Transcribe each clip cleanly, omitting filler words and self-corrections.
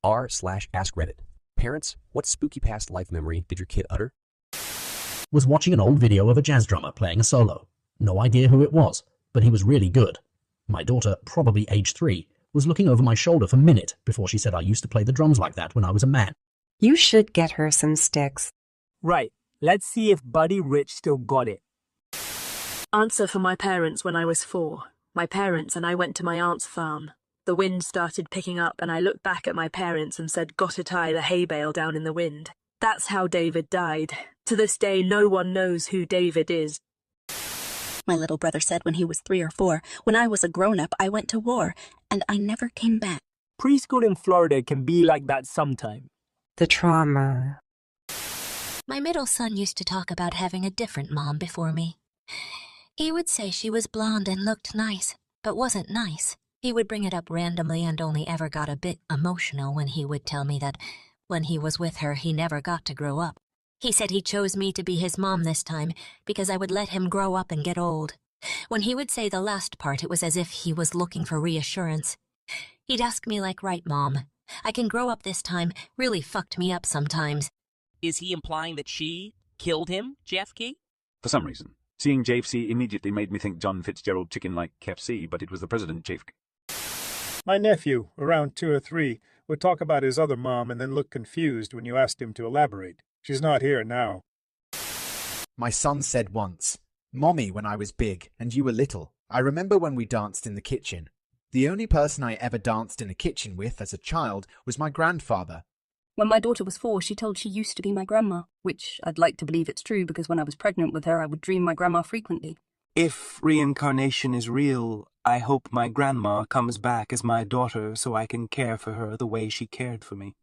r/askreddit. Parents, what spooky past life memory did your kid utter? Was watching an old video of a jazz drummer playing a solo. No idea who it was, but he was really good. My daughter, probably age 3, was looking over my shoulder for a minute before she said I used to play the drums like that when I was a man. You should get her some sticks. Right. Let's see if Buddy Rich still got it. Answer for my parents when I was 4. My parents and I went to my aunt's farm. The wind started picking up and I looked back at my parents and said, "Gotta tie the hay bale down in the wind." That's how David died. To this day, no one knows who David is. My little brother said when he was 3 or 4, when I was a grown-up, I went to war, and I never came back. Preschool in Florida can be like that sometime. The trauma. My middle son used to talk about having a different mom before me. He would say she was blonde and looked nice, but wasn't nice. He would bring it up randomly and only ever got a bit emotional when he would tell me that when he was with her, he never got to grow up. He said he chose me to be his mom this time because I would let him grow up and get old. When he would say the last part, it was as if he was looking for reassurance. He'd ask me like, "Right, Mom, I can grow up this time," really fucked me up sometimes. Is he implying that she killed him, JFK? For some reason. Seeing JFC immediately made me think John Fitzgerald chicken like KFC, but it was the President JFK. My nephew, around 2 or 3, would talk about his other mom and then look confused when you asked him to elaborate. She's not here now. My son said once, "Mommy, when I was big and you were little, I remember when we danced in the kitchen. The only person I ever danced in a kitchen with as a child was my grandfather." When my daughter was 4, she told she used to be my grandma, which I'd like to believe it's true because when I was pregnant with her, I would dream my grandma frequently. If reincarnation is real, I hope my grandma comes back as my daughter so I can care for her the way she cared for me.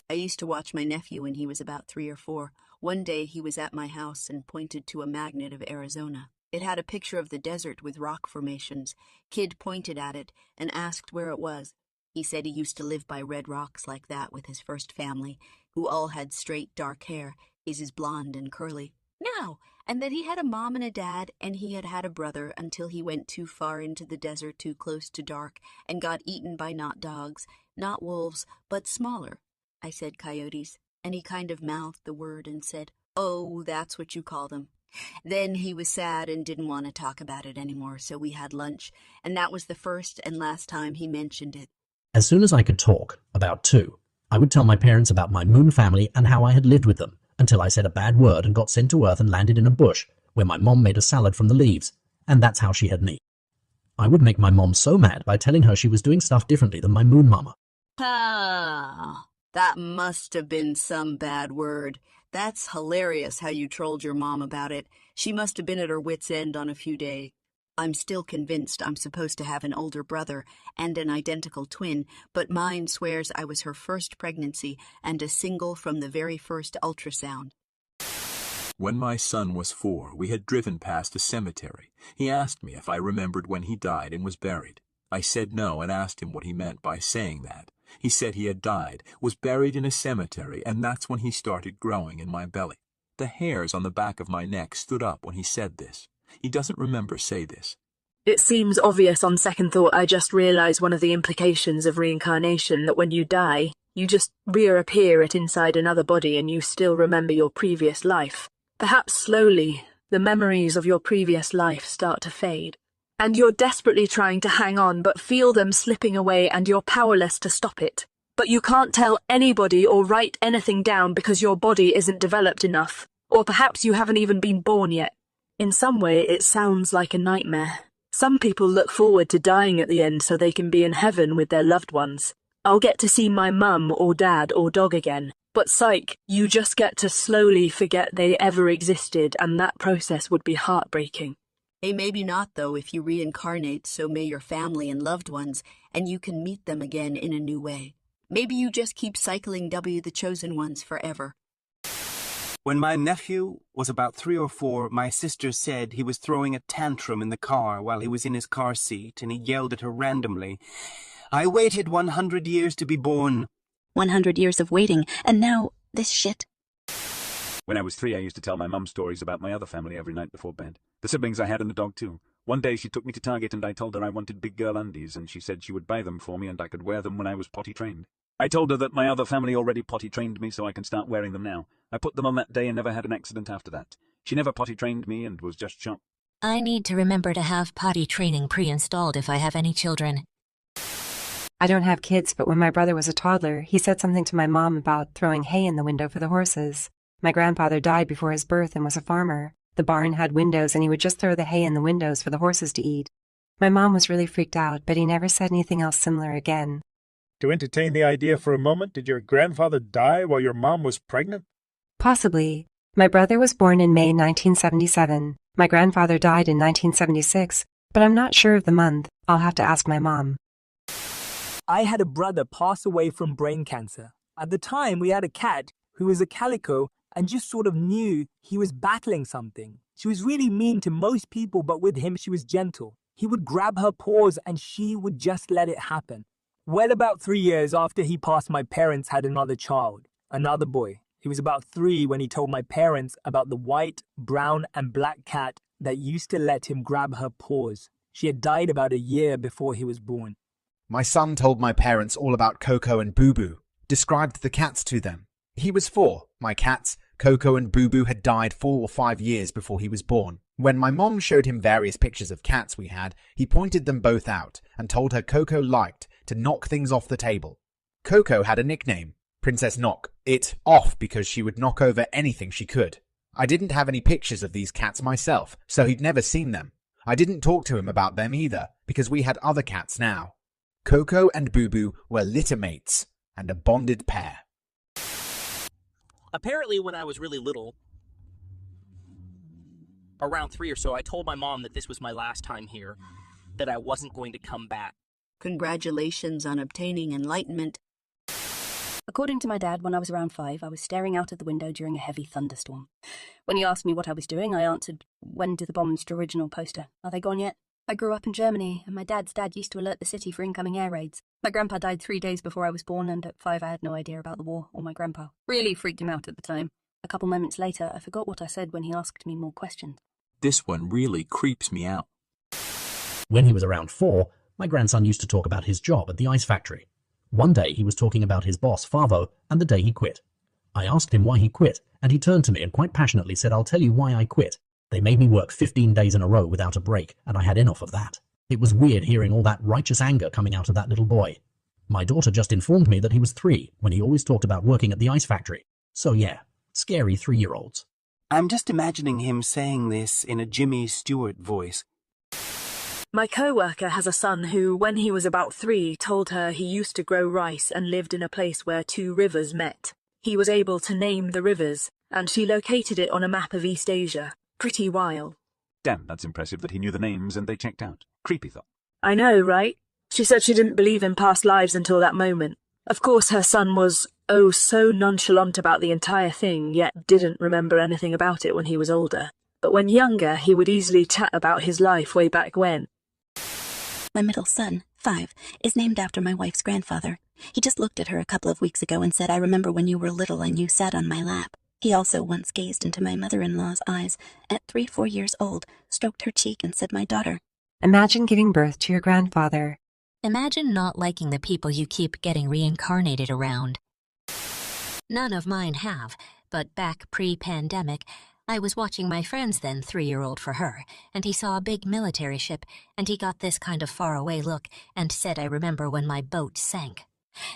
I used to watch my nephew when he was about 3 or 4. One day he was at my house and pointed to a magnet of Arizona. It had a picture of the desert with rock formations. Kid pointed at it and asked where it was. He said he used to live by red rocks like that with his first family, who all had straight dark hair. His is blonde and curly. Now, and that he had a mom and a dad, and he had had a brother until he went too far into the desert, too close to dark, and got eaten by not dogs, not wolves, but smaller. I said coyotes, and he kind of mouthed the word and said, "Oh, that's what you call them." Then he was sad and didn't want to talk about it anymore, so we had lunch, and that was the first and last time he mentioned it. As soon as I could talk, about 2, I would tell my parents about my moon family and how I had lived with them, until I said a bad word and got sent to Earth and landed in a bush, where my mom made a salad from the leaves, and that's how she had me. I would make my mom so mad by telling her she was doing stuff differently than my moon mama. Ah, that must have been some bad word. That's hilarious how you trolled your mom about it. She must have been at her wit's end on a few days. I'm still convinced I'm supposed to have an older brother and an identical twin, but mine swears I was her first pregnancy and a single from the very first ultrasound. When my son was 4, we had driven past a cemetery. He asked me if I remembered when he died and was buried. I said no and asked him what he meant by saying that. He said he had died, was buried in a cemetery, and that's when he started growing in my belly. The hairs on the back of my neck stood up when he said this. He doesn't remember say this. It seems obvious on second thought. I just realized one of the implications of reincarnation, that when you die, you just reappear at inside another body and you still remember your previous life. Perhaps slowly, the memories of your previous life start to fade. And you're desperately trying to hang on but feel them slipping away and you're powerless to stop it. But you can't tell anybody or write anything down because your body isn't developed enough. Or perhaps you haven't even been born yet. In some way, it sounds like a nightmare. Some people look forward to dying at the end so they can be in heaven with their loved ones. I'll get to see my mum or dad or dog again. But psych, you just get to slowly forget they ever existed, and that process would be heartbreaking. Hey, maybe not, though, if you reincarnate, so may your family and loved ones, and you can meet them again in a new way. Maybe you just keep cycling W the Chosen Ones forever. When my nephew was about 3 or 4, my sister said he was throwing a tantrum in the car while he was in his car seat, and he yelled at her randomly, "I waited 100 years to be born." 100 years of waiting, and now this shit. When I was 3, I used to tell my mum stories about my other family every night before bed. The siblings I had and the dog too. One day she took me to Target and I told her I wanted big girl undies, and she said she would buy them for me and I could wear them when I was potty trained. I told her that my other family already potty-trained me so I can start wearing them now. I put them on that day and never had an accident after that. She never potty-trained me and was just shocked. I need to remember to have potty training pre-installed if I have any children. I don't have kids, but when my brother was a toddler, he said something to my mom about throwing hay in the window for the horses. My grandfather died before his birth and was a farmer. The barn had windows and he would just throw the hay in the windows for the horses to eat. My mom was really freaked out, but he never said anything else similar again. To entertain the idea for a moment, did your grandfather die while your mom was pregnant? Possibly. My brother was born in May 1977. My grandfather died in 1976, but I'm not sure of the month. I'll have to ask my mom. I had a brother pass away from brain cancer. At the time, we had a cat who was a calico and just sort of knew he was battling something. She was really mean to most people, but with him, she was gentle. He would grab her paws and she would just let it happen. Well, about 3 years after he passed, my parents had another child, another boy. He was about 3 when he told my parents about the white, brown, and black cat that used to let him grab her paws. She had died about a year before he was born. My son told my parents all about Coco and Boo Boo, described the cats to them. He was 4. My cats, Coco and Boo Boo, had died 4 or 5 years before he was born. When my mom showed him various pictures of cats we had, he pointed them both out and told her Coco liked to knock things off the table. Coco had a nickname, Princess Knock It Off, because she would knock over anything she could. I didn't have any pictures of these cats myself, so he'd never seen them. I didn't talk to him about them either, because we had other cats now. Coco and Boo Boo were litter mates and a bonded pair. Apparently, when I was really little, around 3 or so, I told my mom that this was my last time here, that I wasn't going to come back. Congratulations on obtaining enlightenment. According to my dad, when I was around 5, I was staring out of the window during a heavy thunderstorm. When he asked me what I was doing, I answered, "When did the bombs to original poster? Are they gone yet?" I grew up in Germany, and my dad's dad used to alert the city for incoming air raids. My grandpa died 3 days before I was born, and at 5 I had no idea about the war or my grandpa. Really freaked him out at the time. A couple moments later, I forgot what I said when he asked me more questions. This one really creeps me out. When he was around 4, my grandson used to talk about his job at the ice factory. One day he was talking about his boss, Favo, and the day he quit. I asked him why he quit, and he turned to me and quite passionately said, "I'll tell you why I quit. They made me work 15 days in a row without a break, and I had enough of that." It was weird hearing all that righteous anger coming out of that little boy. My daughter just informed me that he was 3 when he always talked about working at the ice factory. So yeah, scary 3-year-olds. I'm just imagining him saying this in a Jimmy Stewart voice. My co-worker has a son who, when he was about 3, told her he used to grow rice and lived in a place where 2 rivers met. He was able to name the rivers, and she located it on a map of East Asia. Pretty wild. Damn, that's impressive that he knew the names and they checked out. Creepy thought. I know, right? She said she didn't believe in past lives until that moment. Of course, her son was, so nonchalant about the entire thing, yet didn't remember anything about it when he was older. But when younger, he would easily chat about his life way back when. My middle son, 5, is named after my wife's grandfather. He just looked at her a couple of weeks ago and said, "I remember when you were little and you sat on my lap." He also once gazed into my mother-in-law's eyes at 3-4 years old, stroked her cheek and said, "My daughter." Imagine giving birth to your grandfather. Imagine not liking the people you keep getting reincarnated around. None of mine have, but back pre-pandemic, I was watching my friend's then 3-year-old for her, and he saw a big military ship, and he got this kind of faraway look and said, "I remember when my boat sank.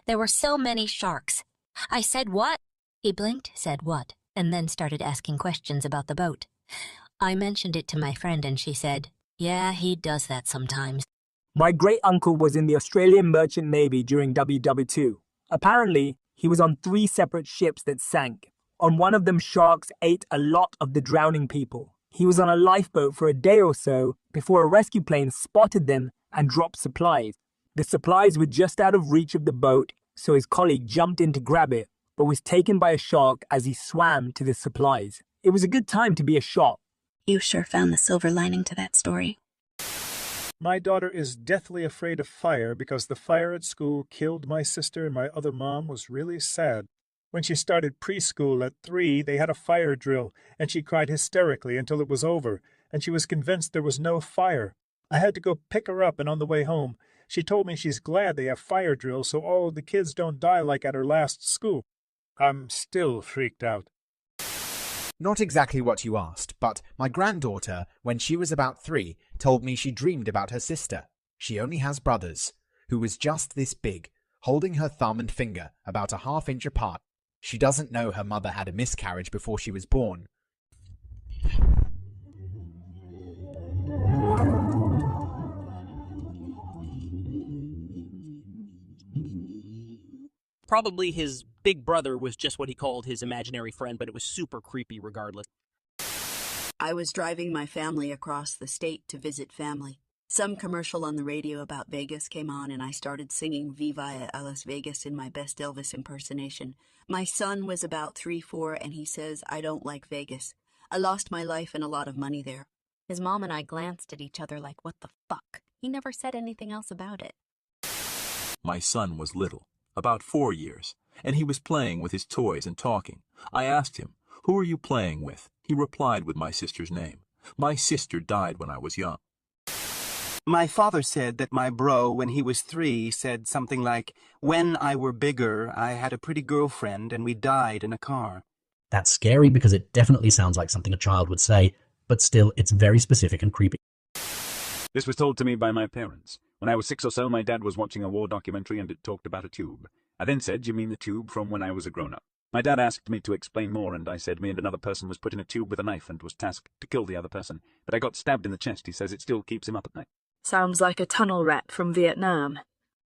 There were so many sharks." I said, "What?" He blinked, said what, and then started asking questions about the boat. I mentioned it to my friend and she said, "Yeah, he does that sometimes." My great-uncle was in the Australian Merchant Navy during WW2. Apparently, he was on 3 separate ships that sank. On one of them, sharks ate a lot of the drowning people. He was on a lifeboat for a day or so before a rescue plane spotted them and dropped supplies. The supplies were just out of reach of the boat, so his colleague jumped in to grab it, but was taken by a shark as he swam to the supplies. It was a good time to be a shark. You sure found the silver lining to that story. My daughter is deathly afraid of fire because the fire at school killed my sister and my other mom was really sad. When she started preschool at 3, they had a fire drill, and she cried hysterically until it was over, and she was convinced there was no fire. I had to go pick her up, and on the way home, She told me she's glad they have fire drills so all the kids don't die like at her last school. I'm still freaked out. Not exactly what you asked, but my granddaughter, when she was about 3, told me she dreamed about her sister. She only has brothers, who was just this big, holding her thumb and finger about a ½ inch apart. She doesn't know her mother had a miscarriage before she was born. Probably his big brother was just what he called his imaginary friend, but it was super creepy regardless. I was driving my family across the state to visit family. Some commercial on the radio about Vegas came on, and I started singing Viva a Las Vegas in my best Elvis impersonation. My son was about 3-4, and he says, I don't like Vegas. I lost my life and a lot of money there. His mom and I glanced at each other like, what the fuck? He never said anything else about it. My son was little, about 4 years, and he was playing with his toys and talking. I asked him, "Who are you playing with?" He replied with my sister's name. My sister died when I was young. My father said that my bro, when he was 3, said something like, when I were bigger, I had a pretty girlfriend and we died in a car. That's scary because it definitely sounds like something a child would say, but still, it's very specific and creepy. This was told to me by my parents. When I was 6 or so, my dad was watching a war documentary and it talked about a tube. I then said, "You mean the tube from when I was a grown-up?" My dad asked me to explain more, and I said me and another person was put in a tube with a knife and was tasked to kill the other person. But I got stabbed in the chest. He says it still keeps him up at night. Sounds like a tunnel rat from Vietnam.